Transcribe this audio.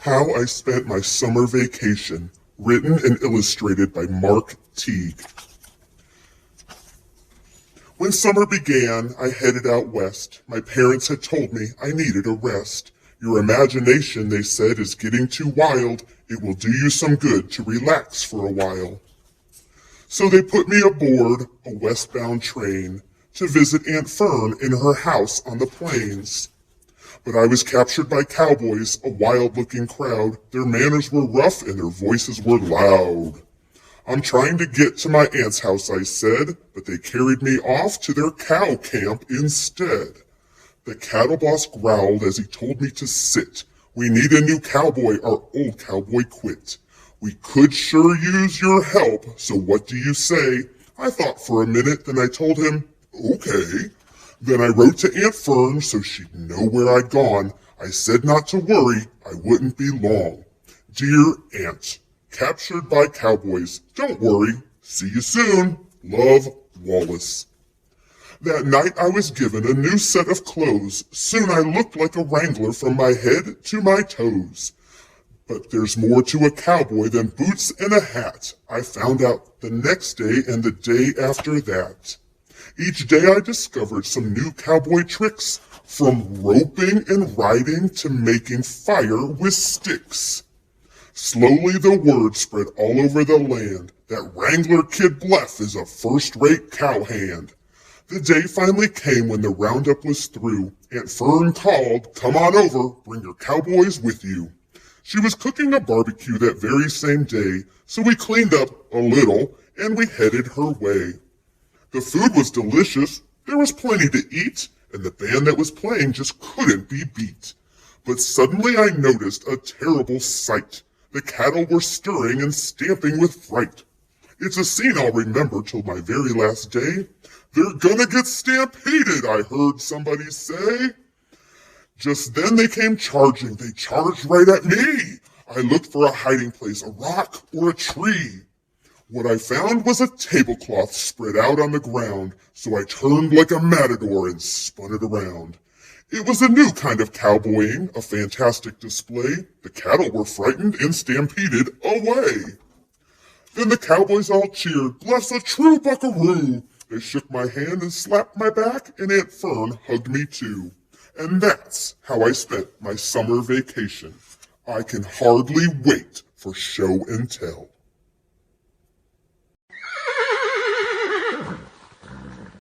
How I Spent My Summer Vacation, written and illustrated by Mark Teague. When summer began, I headed out west. My parents had told me I needed a rest. Your imagination, they said, is getting too wild. It will do you some good to relax for a while. So they put me aboard a westbound train to visit Aunt Fern in her house on the plains. But I was captured by cowboys, a wild-looking crowd. Their manners were rough and their voices were loud. I'm trying to get to my aunt's house, I said, but they carried me off to their cow camp instead. The cattle boss growled as he told me to sit. We need a new cowboy, our old cowboy quit. We could sure use your help, so what do you say? I thought for a minute, then I told him, okay. Then I wrote to Aunt Fern so she'd know where I'd gone. I said not to worry, I wouldn't be long. Dear Aunt, captured by cowboys, don't worry, see you soon. Love, Wallace. That night I was given a new set of clothes. Soon I looked like a wrangler from my head to my toes. But there's more to a cowboy than boots and a hat. I found out the next day and the day after that. Each day I discovered some new cowboy tricks, from roping and riding to making fire with sticks. Slowly the word spread all over the land that Wrangler Kid Bluff is a first-rate cowhand. The day finally came when the roundup was through. Aunt Fern called, come on over, bring your cowboys with you. She was cooking a barbecue that very same day, so we cleaned up a little and we headed her way. The food was delicious, there was plenty to eat, and the band that was playing just couldn't be beat. But suddenly I noticed a terrible sight. The cattle were stirring and stamping with fright. It's a scene I'll remember till my very last day. They're gonna get stampeded, I heard somebody say. Just then they came charging. They charged right at me. I looked for a hiding place, a rock or a tree. What I found was a tablecloth spread out on the ground, so I turned like a matador and spun it around. It was a new kind of cowboying, a fantastic display. The cattle were frightened and stampeded away. Then the cowboys all cheered, bless a true buckaroo. They shook my hand and slapped my back, and Aunt Fern hugged me too. And that's how I spent my summer vacation. I can hardly wait for show and tell.